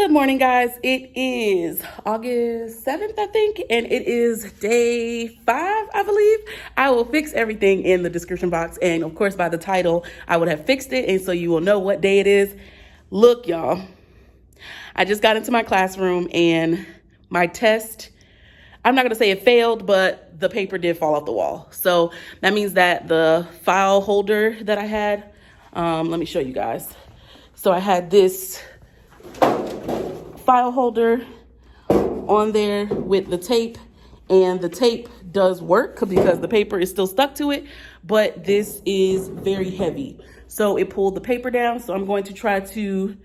Good morning, guys. It is August 7th, I think, and it is day 5, I believe. I will fix everything in the description box, and of course, by the title, I would have fixed it, and so you will know what day it is. Look, y'all, I just got into my classroom, and my test, I'm not going to say it failed, but the paper did fall off the wall. So that means that the file holder that I had, let me show you guys. So I had this file holder on there with the tape, and the tape does work because the paper is still stuck to it, but this is very heavy. So it pulled the paper down. So I'm going to try to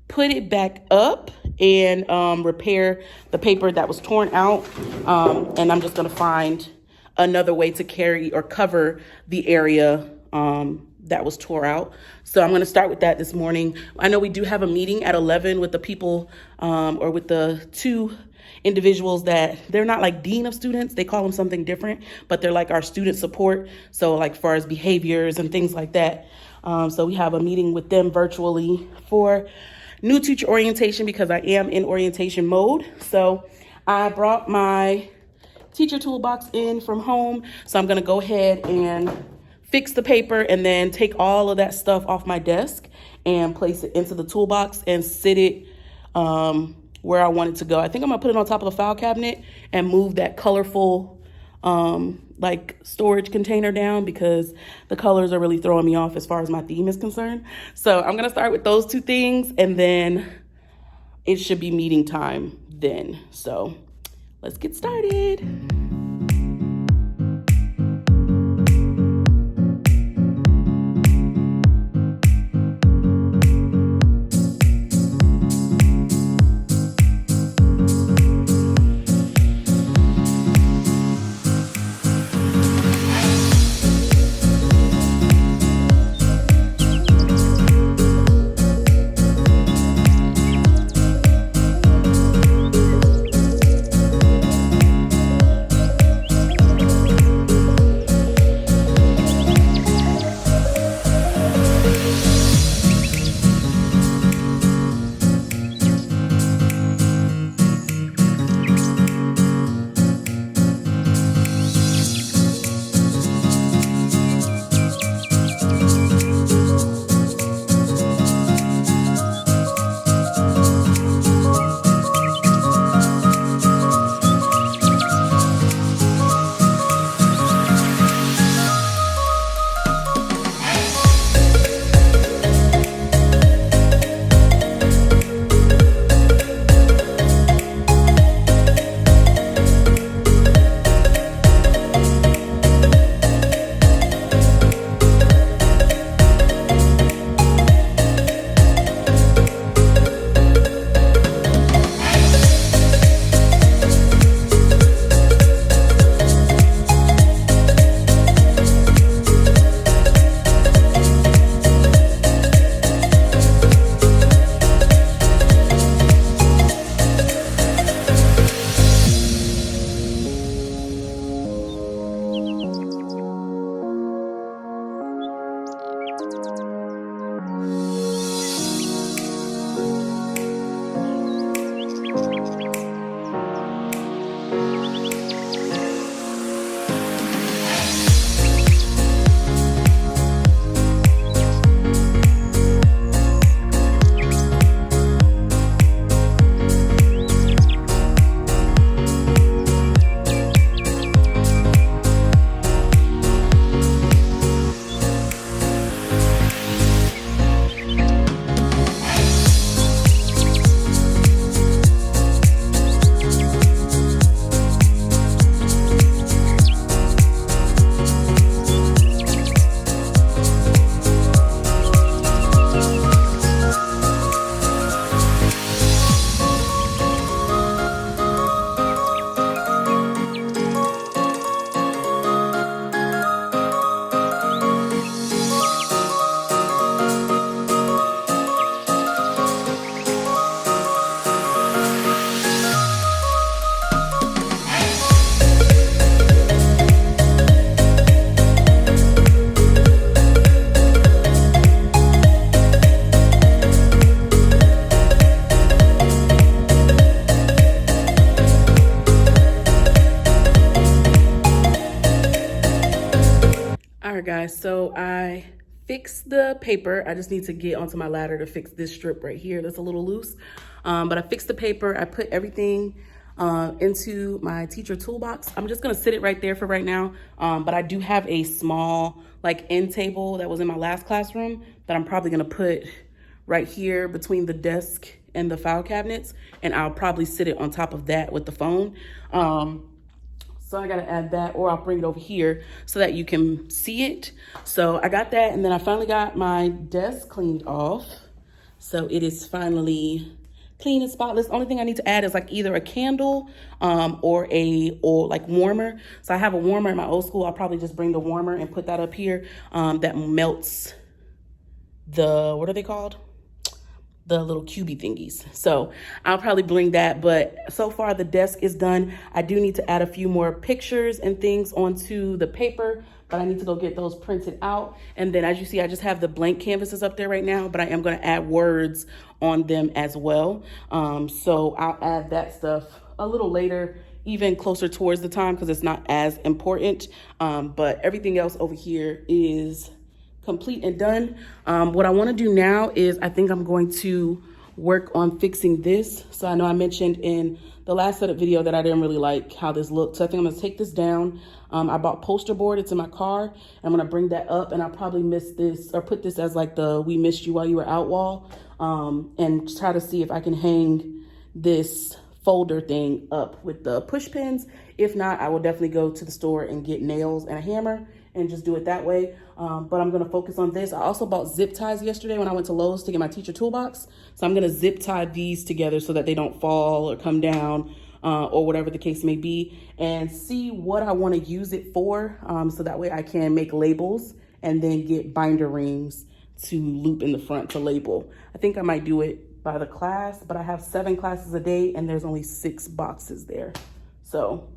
put it back up and repair the paper that was torn out. And I'm just going to find another way to carry or cover the area that was tore out. So I'm going to start with that this morning. I know we do have a meeting at 11 with the people or with the two individuals that they're not like dean of students. They call them something different, but they're like our student support. So like far as behaviors and things like that. So we have a meeting with them virtually for new teacher orientation because I am in orientation mode. So I brought my teacher toolbox in from home. So I'm going to go ahead and fix the paper and then take all of that stuff off my desk and place it into the toolbox and sit it where I want it to go. I think I'm gonna put it on top of the file cabinet and move that colorful like storage container down because the colors are really throwing me off as far as my theme is concerned. So I'm gonna start with those two things and then it should be meeting time then. So let's get started. guys, so I fixed the paper. I just need to get onto my ladder to fix this strip right here that's a little loose. But I fixed the paper. I put everything into my teacher toolbox. I'm just gonna sit it right there for right now. But I do have a small like end table that was in my last classroom that I'm probably gonna put right here between the desk and the file cabinets. And I'll probably sit it on top of that with the phone. So I gotta add that, or I'll bring it over here so that you can see it. So I got that, and then I finally got my desk cleaned off. So it is finally clean and spotless. Only thing I need to add is like either a candle or like warmer. So I have a warmer in my old school. I'll probably just bring the warmer and put that up here that melts the, what are they called? The little cubey thingies. So I'll probably bring that, but so far the desk is done. I do need to add a few more pictures and things onto the paper, but I need to go get those printed out. And then as you see, I just have the blank canvases up there right now, but I am going to add words on them as well. So I'll add that stuff a little later, even closer towards the time, because it's not as important. But everything else over here is complete and done. What I want to do now is I think I'm going to work on fixing this. So I know I mentioned in the last setup video that I didn't really like how this looked. So I think I'm going to take this down. I bought poster board. It's in my car. I'm going to bring that up, and I'll probably miss this or put this as like the "we missed you while you were out" wall, and try to see if I can hang this folder thing up with the push pins. If not, I will definitely go to the store and get nails and a hammer and just do it that way. But I'm gonna focus on this. I also bought zip ties yesterday when I went to Lowe's to get my teacher toolbox. So I'm gonna zip tie these together so that they don't fall or come down or whatever the case may be, and see what I wanna use it for. So that way I can make labels and then get binder rings to loop in the front to label. I think I might do it by the class, but I have 7 classes a day and there's only 6 boxes there. So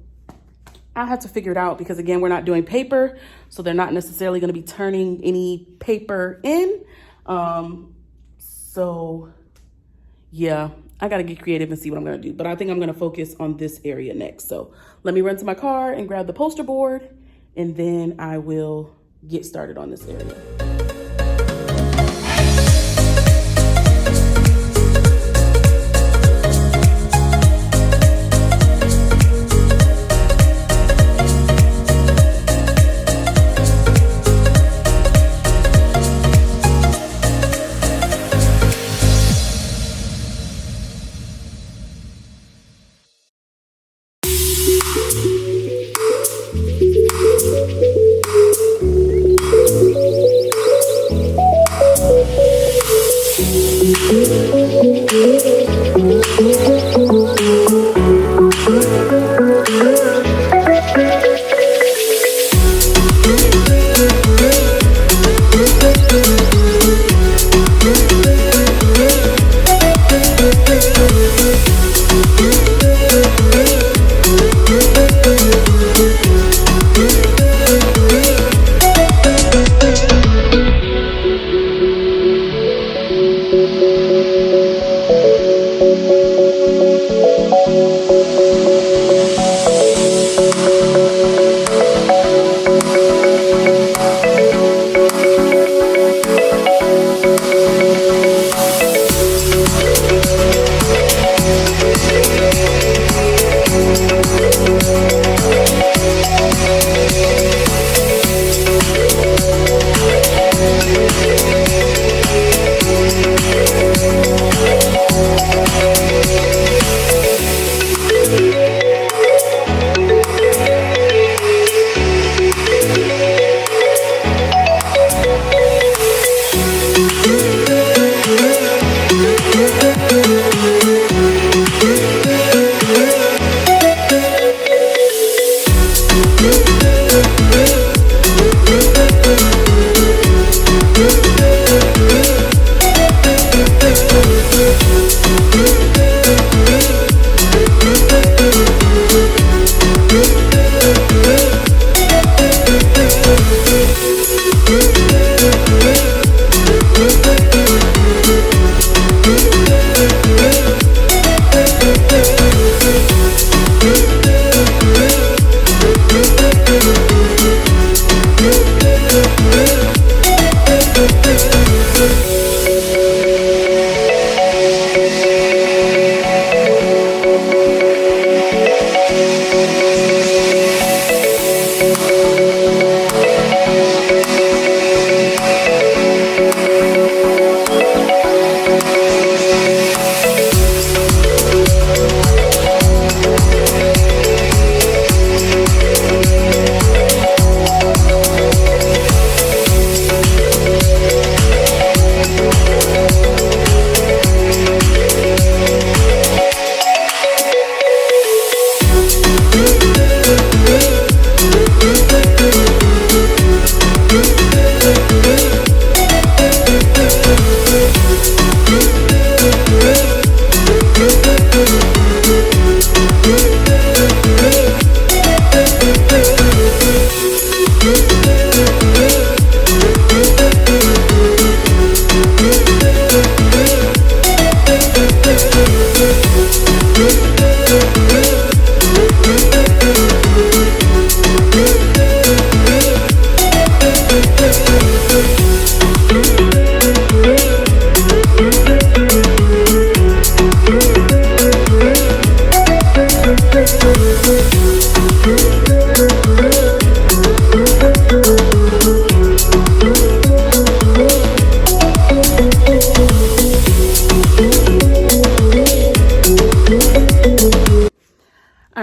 I have to figure it out because, again, we're not doing paper, so they're not necessarily going to be turning any paper in. So yeah, I got to get creative and see what I'm going to do, but I think I'm going to focus on this area next. So let me run to my car and grab the poster board, and then I will get started on this area.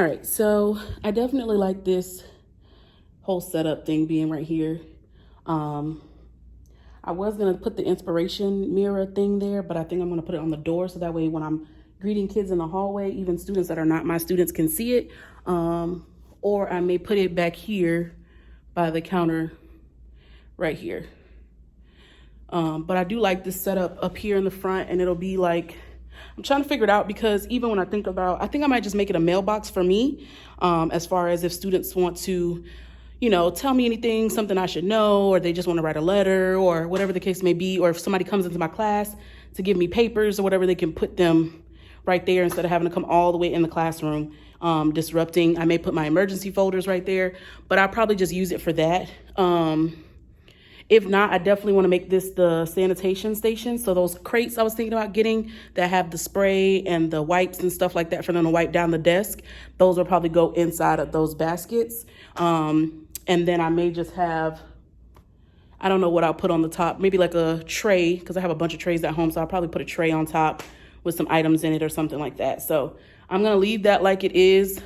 All right, so I definitely like this whole setup thing being right here. I was gonna put the inspiration mirror thing there, but I think I'm gonna put it on the door so that way when I'm greeting kids in the hallway, even students that are not my students can see it. Or I may put it back here by the counter right here. But I do like this setup up here in the front, and it'll be like, I'm trying to figure it out because even when I think about, I think I might just make it a mailbox for me, as far as if students want to, tell me anything, something I should know, or they just want to write a letter or whatever the case may be, or if somebody comes into my class to give me papers or whatever, they can put them right there instead of having to come all the way in the classroom, disrupting. I may put my emergency folders right there, but I'll probably just use it for that. If not, I definitely want to make this the sanitation station. So those crates I was thinking about getting that have the spray and the wipes and stuff like that for them to wipe down the desk, those will probably go inside of those baskets. And then I may just have, I don't know what I'll put on the top, maybe like a tray, because I have a bunch of trays at home, so I'll probably put a tray on top with some items in it or something like that. So I'm going to leave that like it is.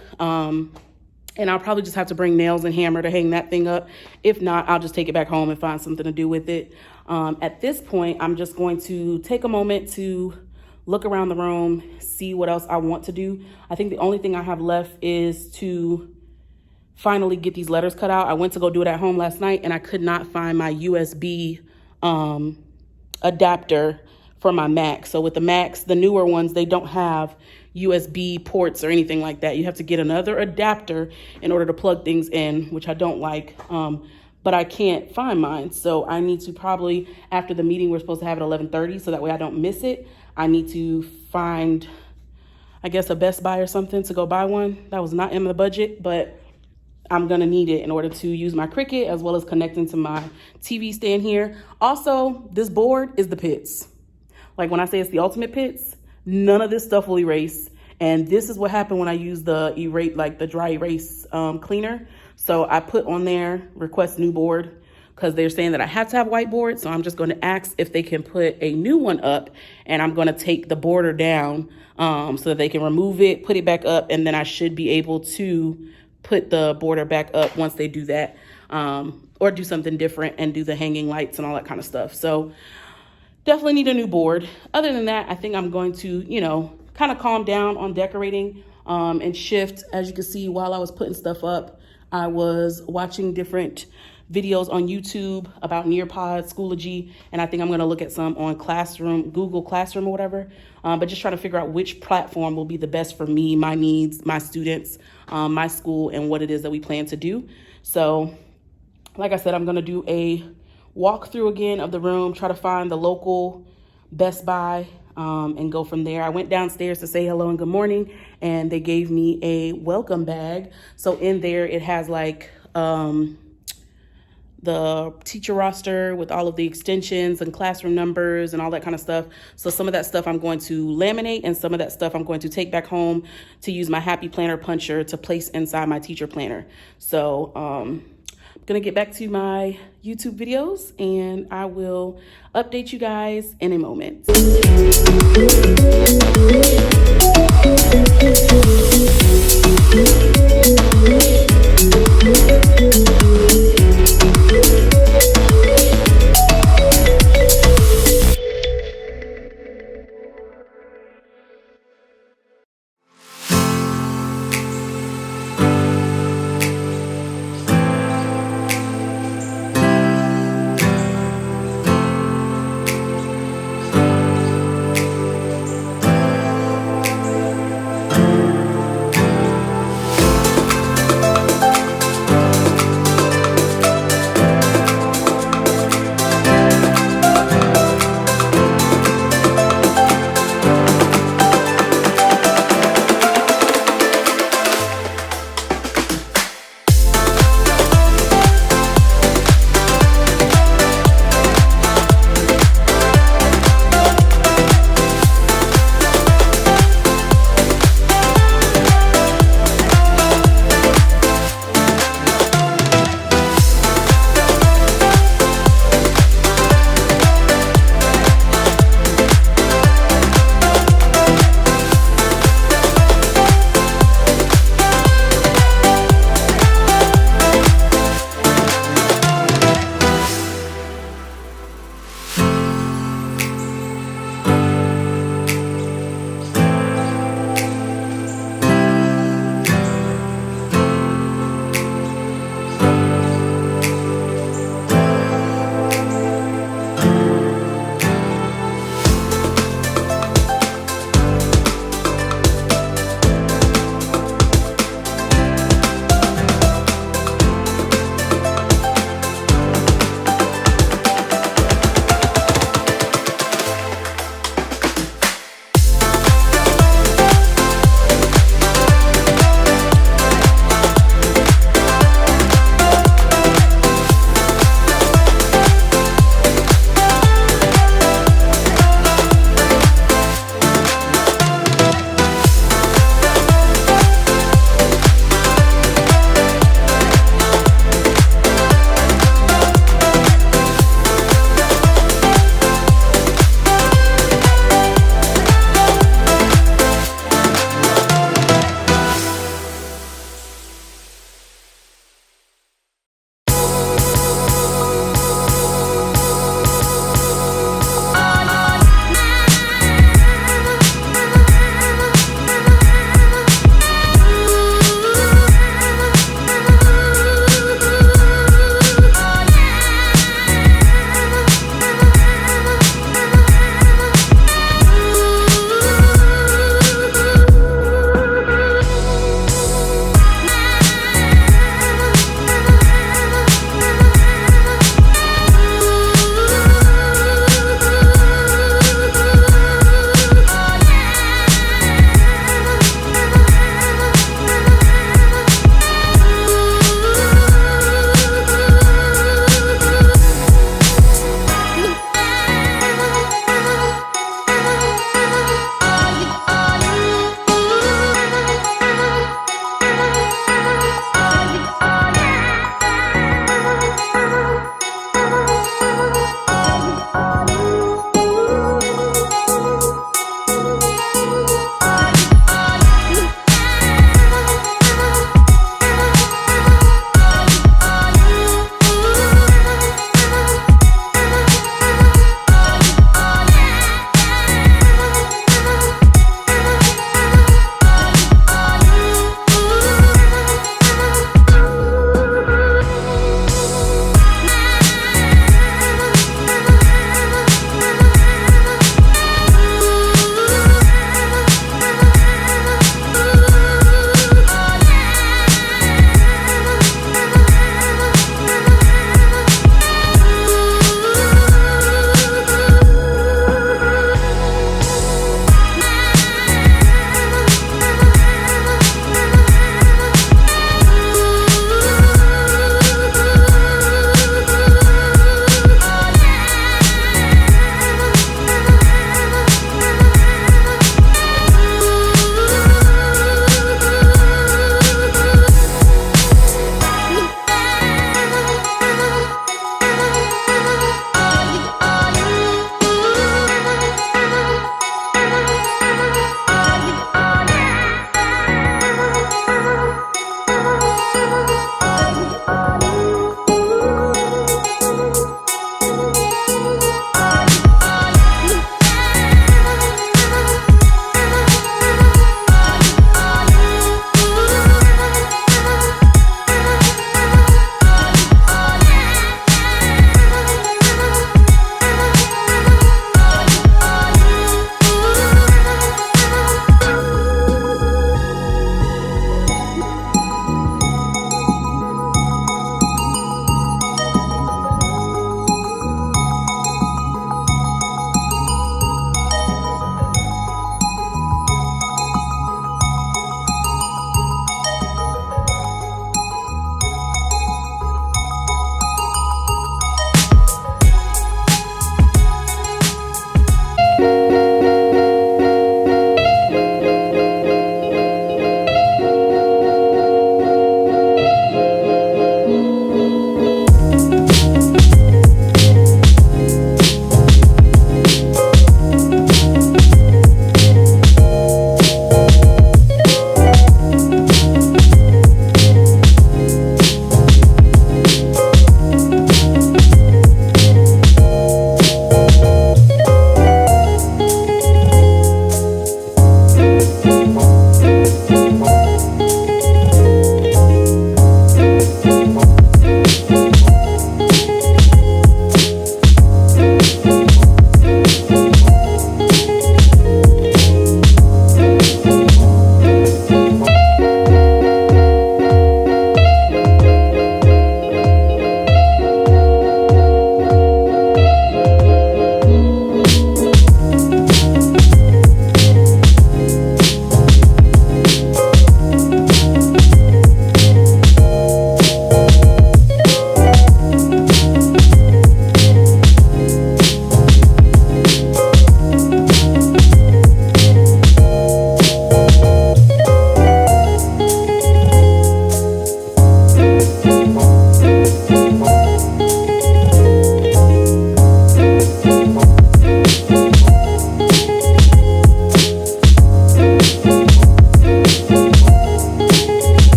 And I'll probably just have to bring nails and hammer to hang that thing up. If not, I'll just take it back home and find something to do with it. At this point, I'm just going to take a moment to look around the room, see what else I want to do. I think the only thing I have left is to finally get these letters cut out. I went to go do it at home last night, and I could not find my USB adapter for my Mac. So with the Macs, the newer ones, they don't have USB ports or anything like that. You have to get another adapter in order to plug things in, which I don't like, but I can't find mine. So I need to probably, after the meeting, we're supposed to have at 11:30, so that way I don't miss it. I need to find, I guess, a Best Buy or something to go buy one. That was not in the budget, but I'm gonna need it in order to use my Cricut as well as connecting to my TV stand here. Also, this board is the pits. Like when I say it's the ultimate pits, none of this stuff will erase. And this is what happened when I used the dry erase cleaner. So I put on there, request new board, because they're saying that I have to have whiteboard. So I'm just going to ask if they can put a new one up, and I'm going to take the border down so that they can remove it, put it back up, and then I should be able to put the border back up once they do that, or do something different and do the hanging lights and all that kind of stuff. So definitely need a new board. Other than that, I think I'm going to, kind of calm down on decorating and shift. As you can see, while I was putting stuff up, I was watching different videos on YouTube about Nearpod, Schoology, and I think I'm going to look at some on Google Classroom or whatever, but just trying to figure out which platform will be the best for me, my needs, my students, my school, and what it is that we plan to do. So like I said, I'm going to do a walk through again of the room, try to find the local Best Buy, and go from there. I went downstairs to say hello and good morning, and they gave me a welcome bag. So in there, it has like the teacher roster with all of the extensions and classroom numbers and all that kind of stuff. So some of that stuff I'm going to laminate, and some of that stuff I'm going to take back home to use my Happy Planner puncher to place inside my teacher planner. So I'm gonna get back to my YouTube videos, and I will update you guys in a moment.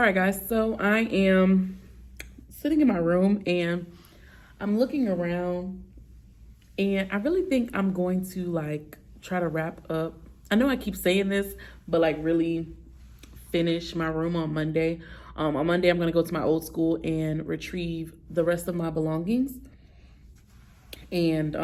right, guys, so I am sitting in my room and I'm looking around, and I really think I'm going to like try to wrap up. I know I keep saying this, but like really finish my room on Monday. On Monday, I'm going to go to my old school and retrieve the rest of my belongings. And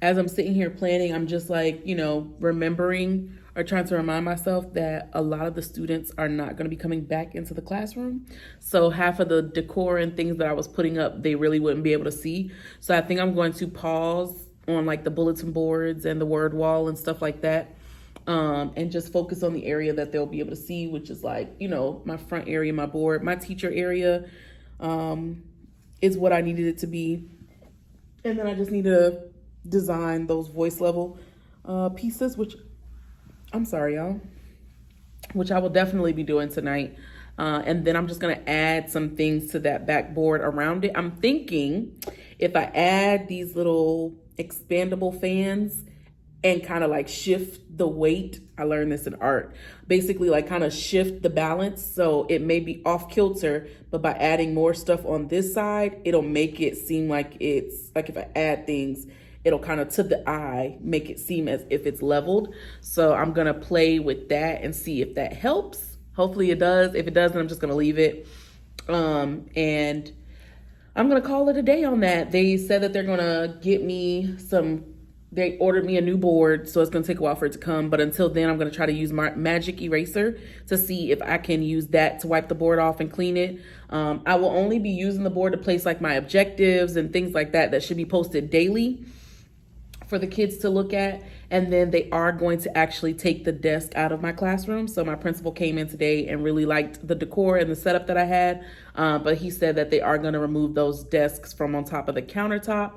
as I'm sitting here planning, I'm just like, remembering or trying to remind myself that a lot of the students are not going to be coming back into the classroom. So half of the decor and things that I was putting up, they really wouldn't be able to see. So I think I'm going to pause on like the bulletin boards and the word wall and stuff like that. And just focus on the area that they'll be able to see, which is like, my front area, my board, my teacher area, is what I needed it to be. And then I just need to design those voice level pieces, which I'm sorry, y'all, which I will definitely be doing tonight. And then I'm just going to add some things to that backboard around it. I'm thinking if I add these little expandable fans and kind of like shift the weight, I learned this in art, basically like kind of shift the balance. So it may be off kilter, but by adding more stuff on this side, it'll make it seem like it's like if I add things, it'll kind of to the eye make it seem as if it's leveled. So I'm gonna play with that and see if that helps. Hopefully it does. If it doesn't, I'm just gonna leave it. And I'm gonna call it a day on that. They said that they're gonna get me they ordered me a new board, so it's gonna take a while for it to come. But until then, I'm gonna try to use my magic eraser to see if I can use that to wipe the board off and clean it. I will only be using the board to place like my objectives and things like that should be posted daily for the kids to look at. And then they are going to actually take the desk out of my classroom. So my principal came in today and really liked the decor and the setup that I had. But he said that they are going to remove those desks from on top of the countertop.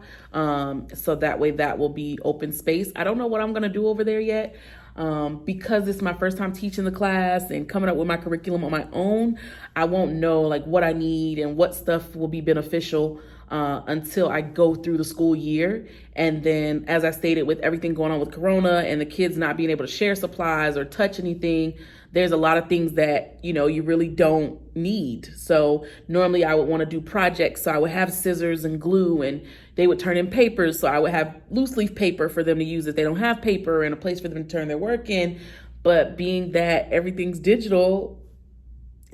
So that way that will be open space. I don't know what I'm going to do over there yet. Because it's my first time teaching the class and coming up with my curriculum on my own, I won't know like what I need and what stuff will be beneficial until I go through the school year. And then, as I stated, with everything going on with Corona and the kids not being able to share supplies or touch anything, there's a lot of things that, you really don't need. So normally I would want to do projects. So I would have scissors and glue, and they would turn in papers. So I would have loose leaf paper for them to use if they don't have paper, and a place for them to turn their work in. But being that everything's digital,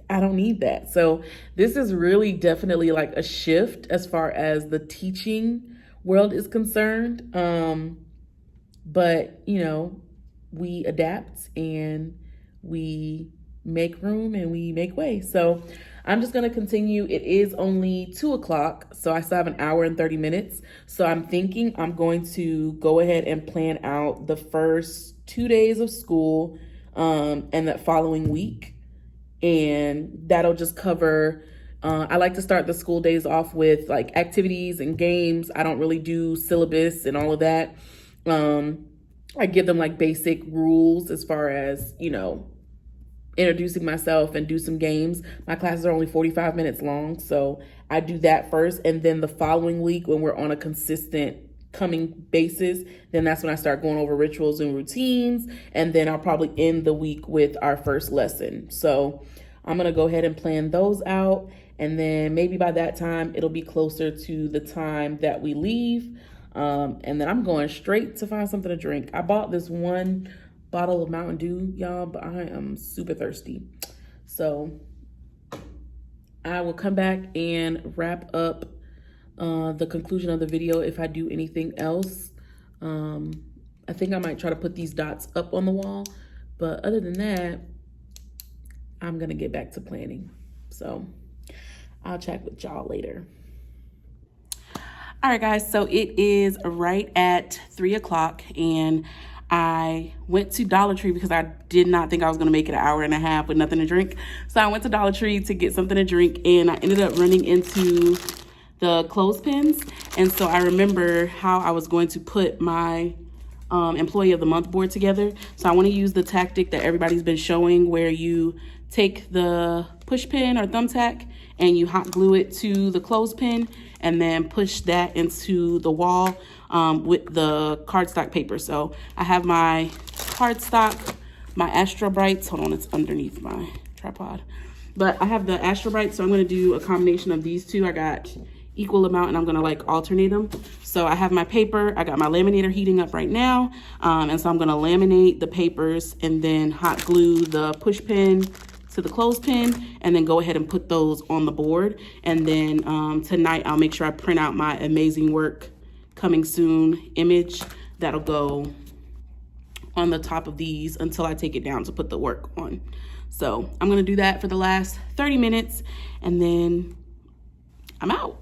I don't need that. So this is really definitely like a shift as far as the teaching world is concerned. But, we adapt and we make room and we make way. So I'm just going to continue. It is only 2:00, so I still have an hour and 30 minutes. So I'm thinking I'm going to go ahead and plan out the first 2 days of school and that following week. And that'll just cover, I like to start the school days off with like activities and games. I don't really do syllabus and all of that. I give them like basic rules as far as, introducing myself and do some games. My classes are only 45 minutes long, so I do that first. And then the following week, when we're on a consistent coming basis, then that's when I start going over rituals and routines. And then I'll probably end the week with our first lesson. So I'm gonna go ahead and plan those out. And then maybe by that time, it'll be closer to the time that we leave. And then I'm going straight to find something to drink. I bought this one bottle of Mountain Dew, y'all, but I am super thirsty. So I will come back and wrap up the conclusion of the video if I do anything else. I think I might try to put these dots up on the wall, but other than that, I'm gonna get back to planning. So I'll chat with y'all later. All right, guys, so it is right at 3:00 and I went to Dollar Tree because I did not think I was going to make it an hour and a half with nothing to drink. So I went to Dollar Tree to get something to drink, and I ended up running into the clothespins. And so I remember how I was going to put my Employee of the Month board together. So I want to use the tactic that everybody's been showing where you take the push pin or thumbtack and you hot glue it to the clothespin and then push that into the wall with the cardstock paper. So I have my cardstock, my Astro Brights. Hold on, it's underneath my tripod. But I have the Astrobrite, so I'm gonna do a combination of these two. I got equal amount and I'm gonna like alternate them. So I have my paper, I got my laminator heating up right now. And so I'm gonna laminate the papers and then hot glue the push pin to the clothespin and then go ahead and put those on the board. And then tonight I'll make sure I print out my amazing work coming soon image that'll go on the top of these until I take it down to put the work on. So I'm gonna do that for the last 30 minutes and then I'm out.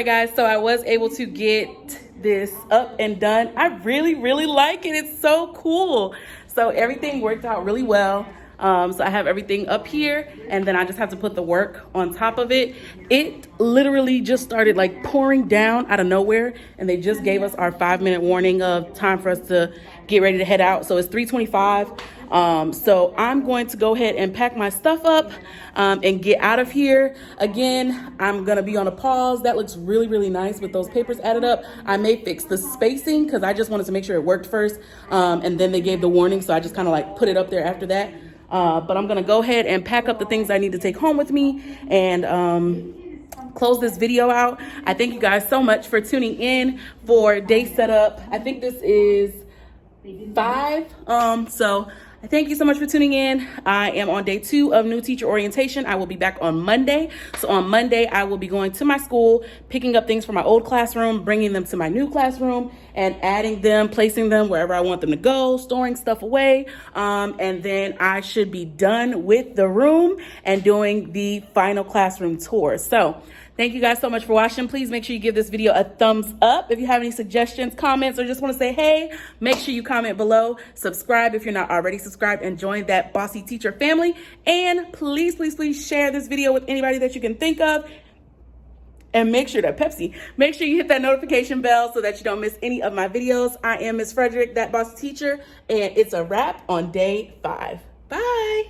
right, guys, so I was able to get this up and done. I really, really like it. It's so cool. So everything worked out really well. So I have everything up here, and then I just have to put the work on top of it. It literally just started like pouring down out of nowhere, and they just gave us our 5-minute warning of time for us to get ready to head out. So it's 3:25. So I'm going to go ahead and pack my stuff up and get out of here. Again, I'm gonna be on a pause. That looks really, really nice with those papers added up. I may fix the spacing because I just wanted to make sure it worked first. And then they gave the warning, so I just kind of like put it up there after that. But I'm gonna go ahead and pack up the things I need to take home with me and close this video out. I thank you guys so much for tuning in for day setup. I think this is 5. So I thank you so much for tuning in. I am on day 2 of new teacher orientation. I will be back on Monday. So on Monday, I will be going to my school, picking up things from my old classroom, bringing them to my new classroom, and adding them, placing them wherever I want them to go, storing stuff away. And then I should be done with the room and doing the final classroom tour. So thank you guys so much for watching. Please make sure you give this video a thumbs up. If you have any suggestions, comments, or just want to say hey, make sure you comment below. Subscribe if you're not already subscribed and join that Bossy Teacher family. And please, please, please share this video with anybody that you can think of. And make sure make sure you hit that notification bell so that you don't miss any of my videos. I am Miss Frederick, that Bossy Teacher, and it's a wrap on day 5. Bye.